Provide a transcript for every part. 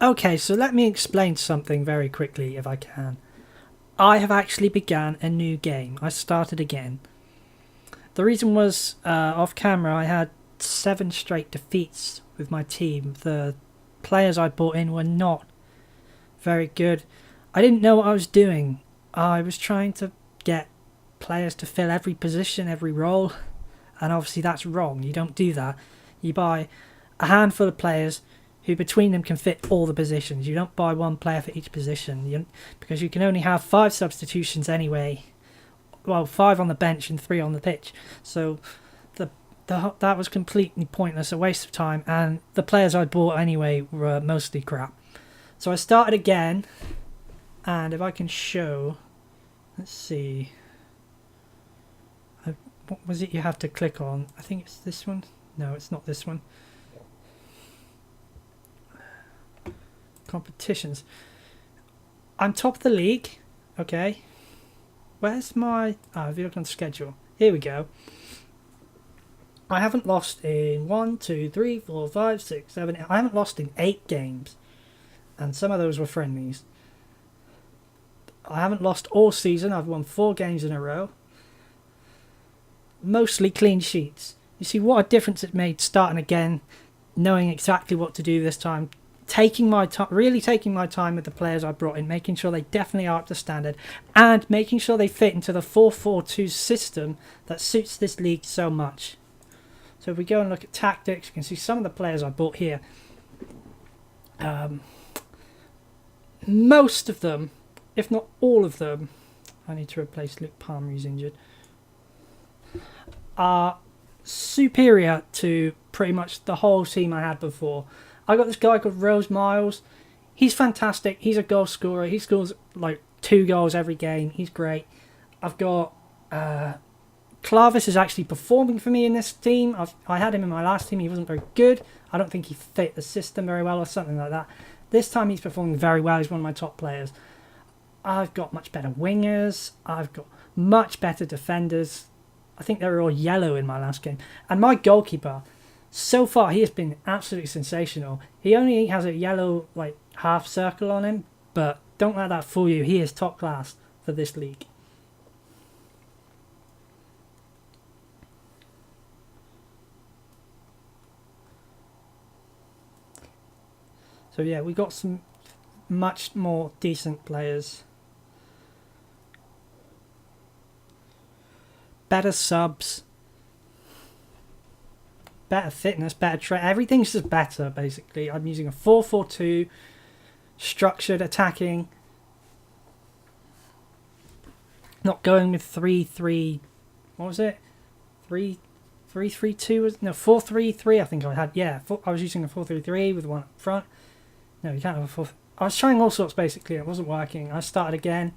Okay, so let me explain something very quickly if I can. I have actually began a new game. I started again. The reason was off camera. I had 7 straight defeats with my team. The players I brought in were not very good. I didn't know what I was doing. I was trying to get players to fill every position, every role, and obviously that's wrong. You don't do that. You buy a handful of players who between them can fit all the positions. You don't buy one player for each position because you can only have 5 substitutions anyway. Well, 5 on the bench and 3 on the pitch. So that was completely pointless, a waste of time, and the players I bought anyway were mostly crap. So I started again, and if I can show, let's see, what was it you have to click on? I think it's this one. No, it's not this one. Competitions. I'm top of the league. Okay. Where's my... if you look on the schedule. Here we go. I haven't lost in 1, 2, 3, 4, 5, 6, 7... I haven't lost in 8 games. And some of those were friendlies. I haven't lost all season. I've won 4 games in a row. Mostly clean sheets. You see what a difference it made starting again, knowing exactly what to do this time, taking my time, really taking my time with the players I brought in, making sure they definitely are up to standard, and making sure they fit into the 4-4-2 system that suits this league so much. So if we go and look at tactics, you can see some of the players I bought here. Most of them, if not all of them, I need to replace Luke Palmer, who's injured, are superior to pretty much the whole team I had before. I got this guy called Rose Miles. He's fantastic. He's a goal scorer. He scores like 2 goals every game. He's great. I've got Clavis is actually performing for me in this team. I had him in my last team. He wasn't very good. I don't think he fit the system very well or something like that. This time he's performing very well. He's one of my top players. I've got much better wingers. I've got much better defenders. I think they were all yellow in my last game. And my goalkeeper, so far, he has been absolutely sensational. He only has a yellow like half circle on him, but don't let that fool you. He is top class for this league. So yeah, we got some much more decent players. Better subs. Better fitness, better training. Everything's just better, basically. I'm using a 4-4-2, structured attacking. Not going with 3-3. What was it? 3-3-2? No, 4-3-3. I think I had. Yeah, I was using a 4-3-3 with one up front. No, you can't have a 4. I was trying all sorts, basically. It wasn't working. I started again,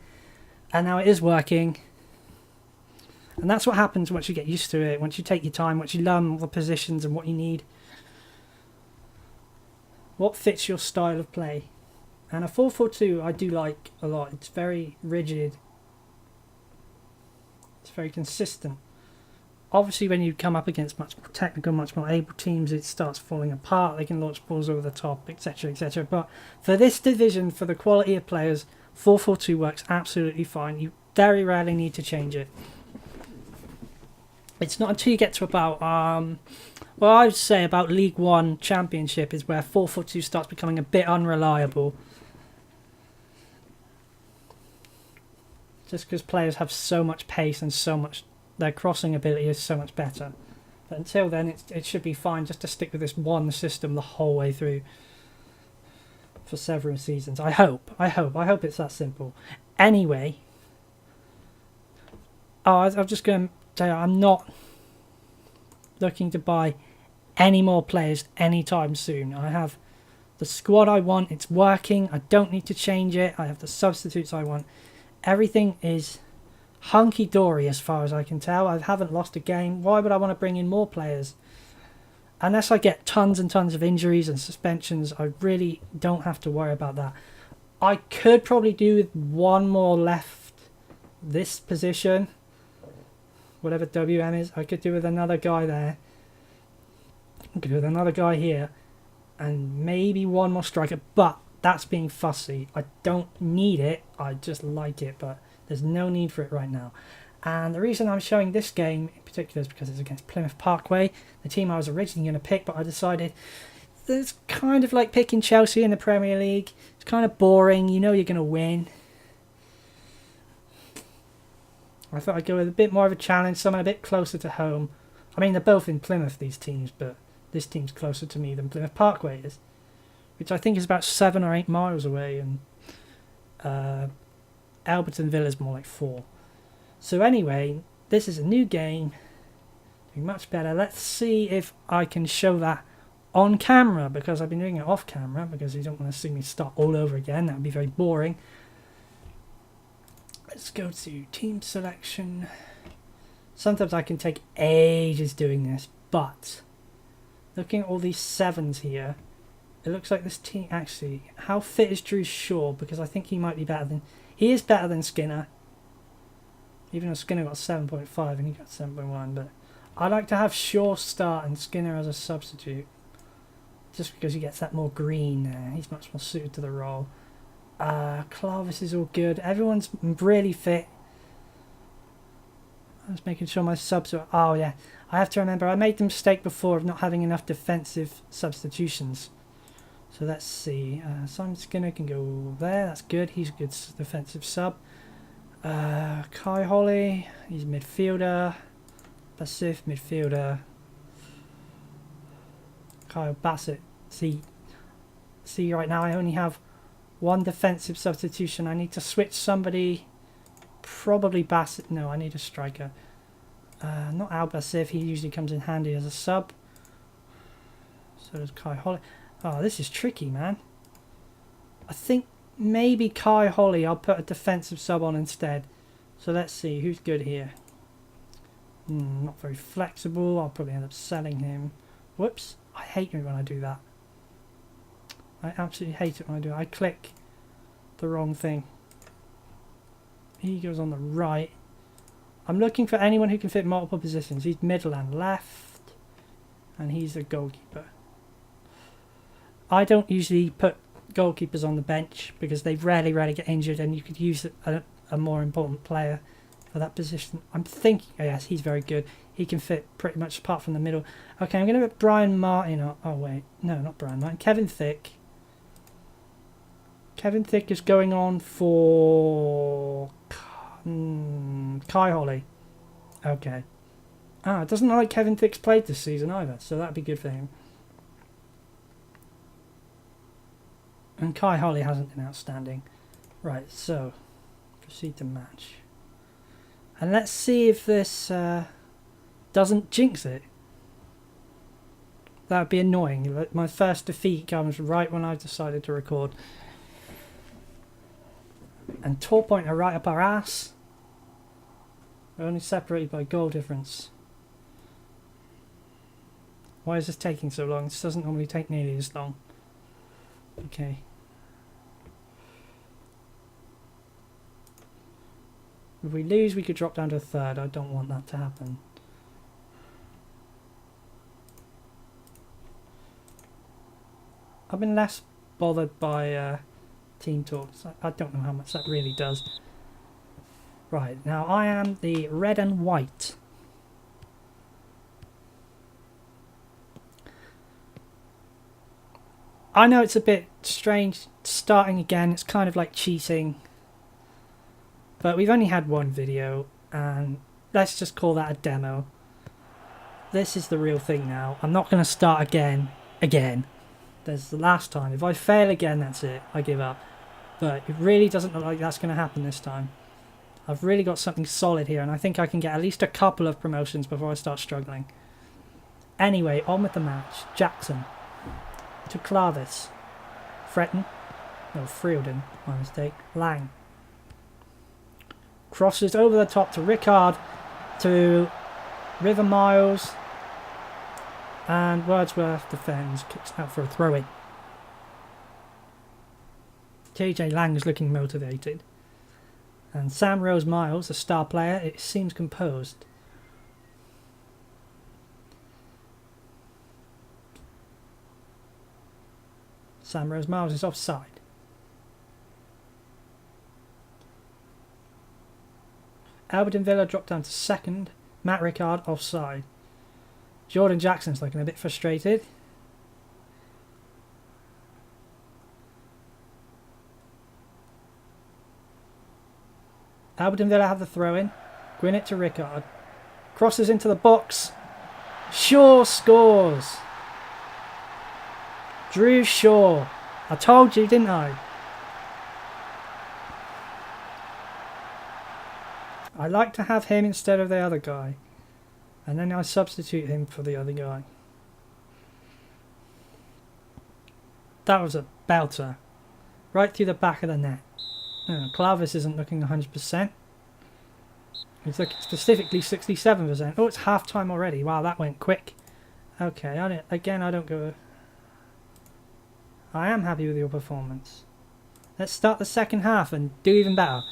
and now it is working. And that's what happens once you get used to it, once you take your time, once you learn all the positions and what you need. What fits your style of play. And a 4-4-2 I do like a lot. It's very rigid. It's very consistent. Obviously when you come up against much more technical, much more able teams, it starts falling apart. They can launch balls over the top, etc, etc. But for this division, for the quality of players, 4-4-2 works absolutely fine. You very rarely need to change it. It's not until you get to about, well, I would say about League One Championship is where 4-4-2 starts becoming a bit unreliable. Just because players have so much pace and so much, their crossing ability is so much better. But until then, it should be fine just to stick with this one system the whole way through for several seasons. I hope it's that simple. Anyway, I'm just going to tell you, I'm not looking to buy any more players anytime soon. I have the squad I want. It's working. I don't need to change it. I have the substitutes I want. Everything is hunky-dory as far as I can tell. I haven't lost a game. Why would I want to bring in more players? Unless I get tons and tons of injuries and suspensions, I really don't have to worry about that. I could probably do with one more left this position. Whatever WM is, I could do with another guy there. I could do with another guy here. And maybe one more striker. But That's being fussy. I don't need it, I just like it, but there's no need for it right now. And the reason I'm showing this game in particular is because it's against Plymouth Parkway, the team I was originally going to pick, but I decided it's kind of like picking Chelsea in the Premier League. It's kind of boring, you know you're going to win. I thought I'd go with a bit more of a challenge, someone a bit closer to home. I mean, they're both in Plymouth, these teams, but this team's closer to me than Plymouth Parkway is, which I think is about 7 or 8 miles away, and Elburton Villa is more like 4. So anyway, this is a new game, doing much better. Let's see if I can show that on camera, because I've been doing it off camera, because you don't want to see me start all over again. That would be very boring. Let's go to team selection. Sometimes I can take ages doing this, but looking at all these 7s here, it looks like this team actually... How fit is Drew Shaw? Because I think he might be better than... He is better than Skinner. Even though Skinner got 7.5 and he got 7.1, but I like to have Shaw start and Skinner as a substitute, just because he gets that more green there. He's much more suited to the role. Clarvis is all good. Everyone's really fit. I was making sure my subs are... Oh yeah, I have to remember I made the mistake before of not having enough defensive substitutions. So let's see. Simon Skinner can go there. That's good. He's a good defensive sub. Kai Holly, he's midfielder. Bassif, midfielder. Kyle Bassett. See right now I only have one defensive substitution. I need to switch somebody. Probably Bassett. No, I need a striker. Not Al Bassif. He usually comes in handy as a sub. So does Kai Holly. Oh, this is tricky, man. I think maybe Kai Holly, I'll put a defensive sub on instead. So let's see, who's good here? Not very flexible. I'll probably end up selling him. Whoops. I hate it when I do that. I absolutely hate it when I do it. I click the wrong thing. He goes on the right. I'm looking for anyone who can fit multiple positions. He's middle and left. And he's a goalkeeper. I don't usually put goalkeepers on the bench because they rarely get injured, and you could use a more important player for that position. I'm thinking, oh yes, he's very good. He can fit pretty much apart from the middle. Okay, I'm going to put Brian Martin on. Oh wait, no, not Brian Martin. Kevin Thicke. Kevin Thicke is going on for Kai Holly. Okay. It doesn't look like Kevin Thicke's played this season either, so that'd be good for him. And Kai Holly hasn't been outstanding. Right, so proceed to match. And let's see if this doesn't jinx it. That would be annoying. My first defeat comes right when I've decided to record. And Torpoint are right up our ass. We're only separated by goal difference. Why is this taking so long? This doesn't normally take nearly this long. Okay. If we lose, we could drop down to a third. I don't want that to happen. I've been less bothered by team talks. I don't know how much that really does. Right, now I am the red and white. I know it's a bit strange starting again. It's kind of like cheating. But we've only had one video, and let's just call that a demo. This is the real thing now. I'm not going to start again. There's the last time. If I fail again, that's it. I give up. But it really doesn't look like that's going to happen this time. I've really got something solid here, and I think I can get at least a couple of promotions before I start struggling. Anyway, on with the match. Jackson. To Clarvis. Fretton. No, Frielden. My mistake. Lang. Crosses over the top to Rickard, to River Miles, and Wordsworth defends, kicks out for a throw-in. TJ Lang is looking motivated, and Sam Rose Miles, a star player, it seems composed. Sam Rose Miles is offside. Elburton Villa dropped down to second. Matt Rickard offside. Jordan Jackson's looking a bit frustrated. Elburton Villa have the throw-in. Gwinnett to Rickard. Crosses into the box. Shaw scores. Drew Shaw. I told you, didn't I? I like to have him instead of the other guy. And then I substitute him for the other guy. That was a belter. Right through the back of the net. Clavis isn't looking 100%. He's looking specifically 67%. Oh, it's half time already. Wow, that went quick. Okay, I don't go... I am happy with your performance. Let's start the second half and do even better.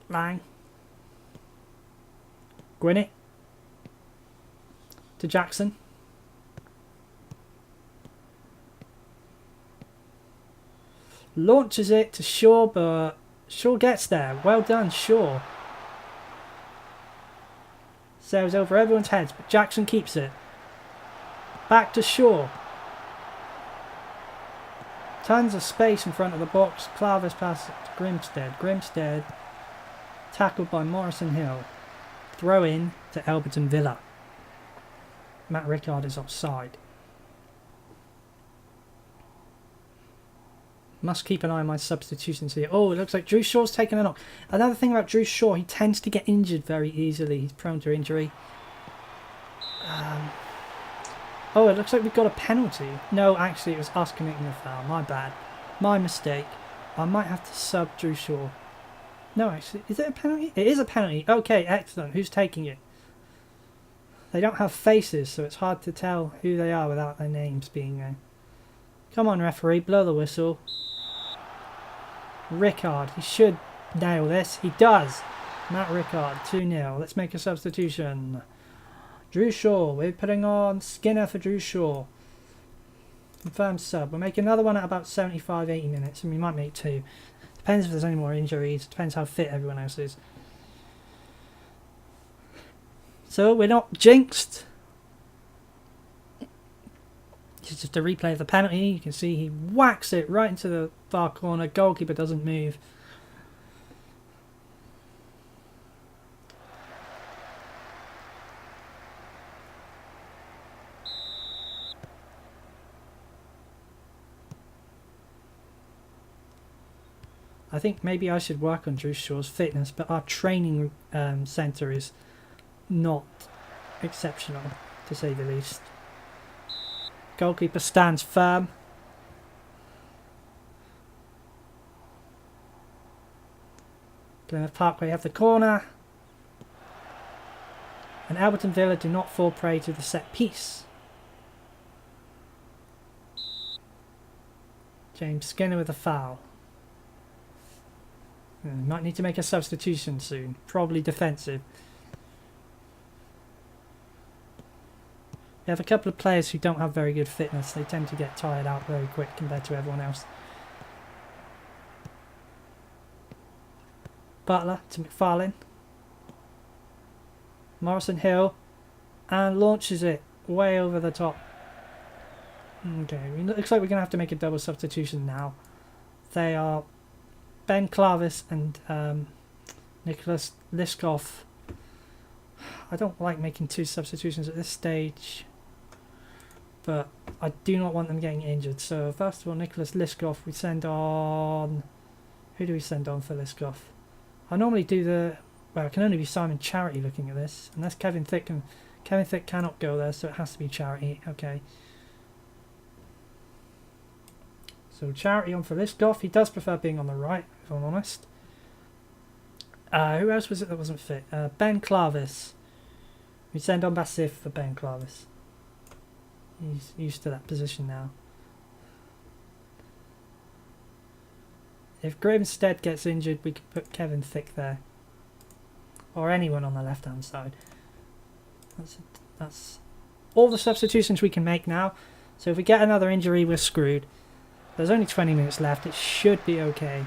Lang. Gwinnett. To Jackson. Launches it to Shaw, but Shaw gets there. Well done, Shaw. Sails over everyone's heads, but Jackson keeps it. Back to Shaw. Tons of space in front of the box. Clavis passes to Grimstead. Grimstead tackled by Morrison Hill. Throw in to Elburton Villa. Matt Rickard is offside. Must keep an eye on my substitutions here. Oh, it looks like Drew Shaw's taken a knock. Another thing about Drew Shaw, he tends to get injured very easily. He's prone to injury. Oh, it looks like we've got a penalty. No, actually, it was us committing the foul. My bad. My mistake. I might have to sub Drew Shaw. No, actually, is it a penalty? It is a penalty. Okay, excellent. Who's taking it? They don't have faces, so it's hard to tell who they are without their names being there. Come on, referee, blow the whistle. Rickard, he should nail this. He does. Matt Rickard, 2-0. Let's make a substitution. Drew Shaw, we're putting on Skinner for Drew Shaw. Confirmed sub. We'll make another one at about 75-80 minutes, and we might make two. Depends if there's any more injuries. Depends how fit everyone else is. So we're not jinxed. It's just a replay of the penalty. You can see he whacks it right into the far corner. Goalkeeper doesn't move. I think maybe I should work on Drew Shaw's fitness, but our training centre is not exceptional, to say the least. Goalkeeper stands firm. Plymouth Parkway have the corner. And Elburton Villa do not fall prey to the set piece. James Skinner with a foul. Might need to make a substitution soon. Probably defensive. We have a couple of players who don't have very good fitness. They tend to get tired out very quick compared to everyone else. Butler to McFarlane. Morrison Hill. And launches it way over the top. Okay, it looks like we're going to have to make a double substitution now. They are Ben Clavis and Nicholas Liskov. I don't like making two substitutions at this stage, but I do not want them getting injured. So first of all, Nicholas Liskov, we send on... Who do we send on for Liskov? I normally do the... Well, it can only be Simon Charity looking at this, unless Kevin Thicke can... Kevin Thicke cannot go there, so it has to be Charity. Okay. So Charity on for Liskov. He does prefer being on the right, if I'm honest. Who else was it that wasn't fit? Ben Clavis. We send on Basif for Ben Clavis. He's used to that position now. If Grimstead gets injured, we could put Kevin Thicke there. Or anyone on the left-hand side. That's all the substitutions we can make now. So if we get another injury, we're screwed. There's only 20 minutes left. It should be okay.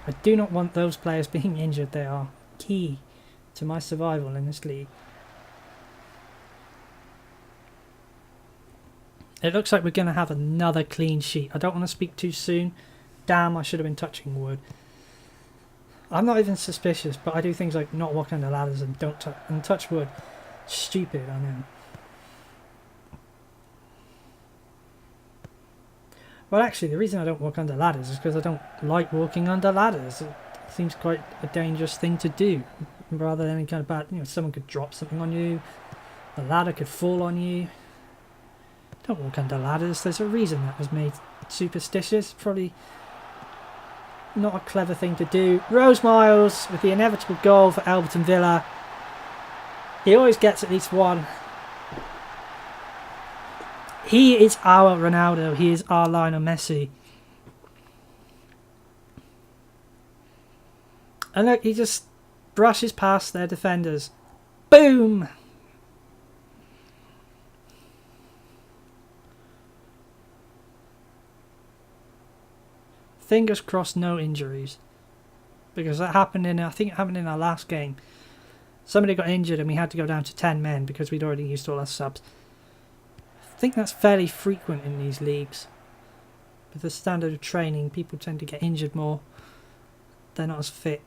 I do not want those players being injured. They are key to my survival in this league. It looks like we're going to have another clean sheet. I don't want to speak too soon. Damn, I should have been touching wood. I'm not even suspicious, but I do things like not walk under ladders and don't touch wood. Stupid, I know. Well, actually, the reason I don't walk under ladders is because I don't like walking under ladders. It seems quite a dangerous thing to do, rather than any kind of bad. You know, someone could drop something on you, the ladder could fall on you. Don't walk under ladders. There's a reason that was made superstitious. Probably not a clever thing to do. Rose Miles with the inevitable goal for Elburton Villa. He always gets at least one. He is our Ronaldo. He is our Lionel Messi. And look, he just brushes past their defenders. Boom! Fingers crossed, no injuries. Because that happened I think it happened in our last game. Somebody got injured and we had to go down to 10 men because we'd already used all our subs. I think that's fairly frequent in these leagues. With the standard of training, people tend to get injured more. They're not as fit.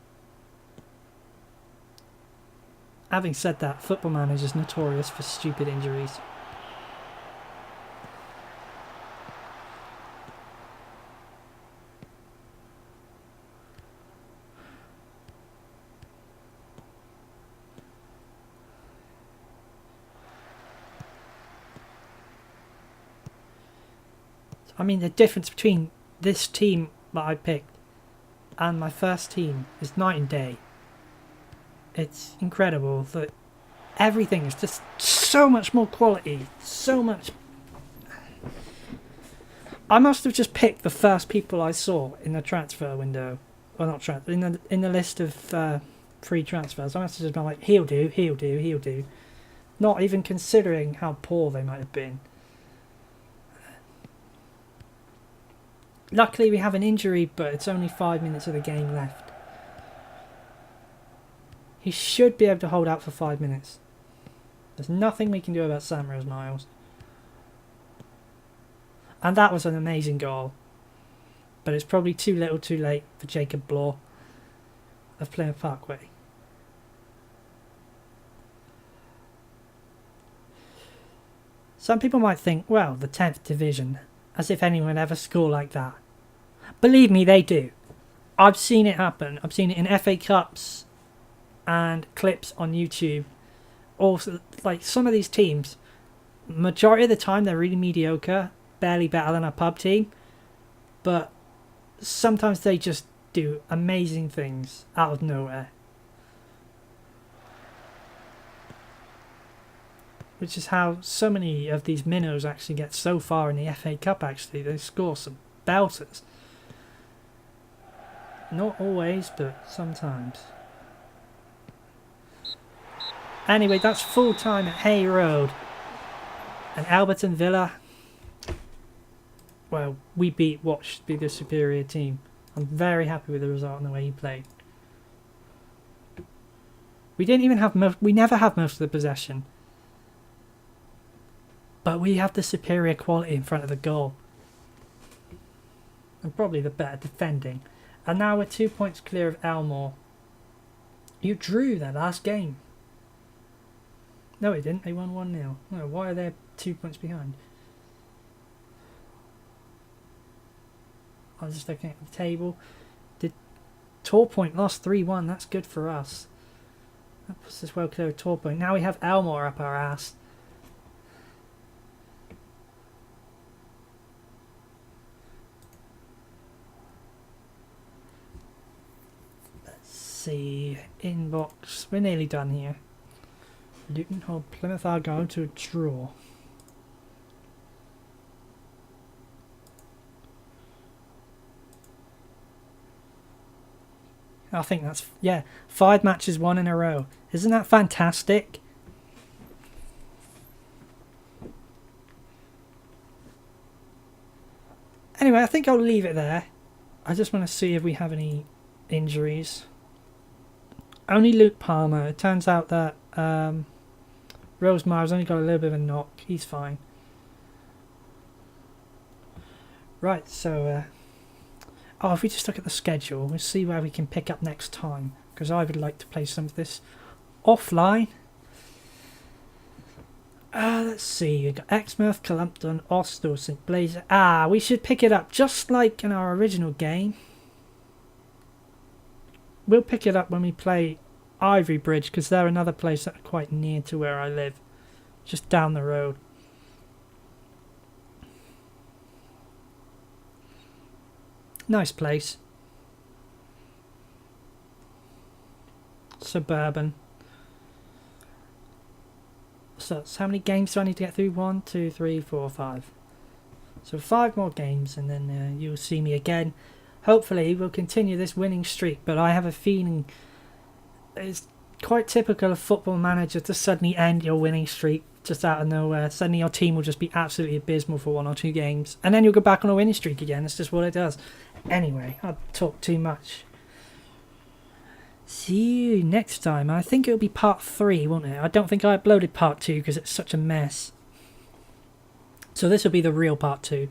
Having said that, Football Manager is notorious for stupid injuries. I mean, the difference between this team that I picked and my first team is night and day. It's incredible that everything is just so much more quality, so much. I must have just picked the first people I saw in the transfer window, well, not transfer, in the list of free transfers. I must have just been like, he'll do, he'll do, he'll do, not even considering how poor they might have been. Luckily we have an injury, but it's only 5 minutes of the game left. He should be able to hold out for 5 minutes. There's nothing we can do about Sam Rose Miles. And that was an amazing goal. But it's probably too little too late for Jacob Blaw of Plymouth Parkway. Some people might think, well, the 10th division, as if anyone would ever score like that. Believe me, they do. I've seen it happen. I've seen it in FA Cups and clips on YouTube. Also, like some of these teams, majority of the time they're really mediocre, barely better than a pub team, but sometimes they just do amazing things out of nowhere. Which is how so many of these minnows actually get so far in the FA Cup, actually. They score some belters. Not always, but sometimes. Anyway, that's full time at Hay Road. And Elburton Villa, well, we beat what should be the superior team. I'm very happy with the result and the way he played. We didn't even have we never have most of the possession. But we have the superior quality in front of the goal. And probably the better defending. And now we're 2 points clear of Elmore. You drew their last game. No, it didn't. They won 1-0. No, why are they 2 points behind? I was just looking at the table. Did Torpoint lost 3-1. That's good for us. That puts us well clear of Torpoint. Now we have Elmore up our ass. See, inbox. We're nearly done here. Luton hold Plymouth Argyle to a draw. I think that's, yeah, 5 matches won in a row. Isn't that fantastic? Anyway, I think I'll leave it there. I just want to see if we have any injuries. Only Luke Palmer. It turns out that Rosemary's only got a little bit of a knock. He's fine. Right, so if we just look at the schedule, we'll see where we can pick up next time, because I would like to play some of this offline. Let's see, we've got Exmouth, Columpton, Austell, St Blaise. We should pick it up just like in our original game. We'll pick it up when we play Ivory Bridge, because they're another place that's quite near to where I live, just down the road. Nice place. Suburban. So how many games do I need to get through? 1, 2, 3, 4, 5. So 5 more games, and then you'll see me again. Hopefully we'll continue this winning streak, but I have a feeling it's quite typical of Football Manager to suddenly end your winning streak just out of nowhere. Suddenly your team will just be absolutely abysmal for 1 or 2 games, and then you'll go back on a winning streak again. It's just what it does. Anyway, I've talked too much. See you next time. I think it'll be part 3, won't it? I don't think I uploaded part 2 because it's such a mess. So this will be the real part 2.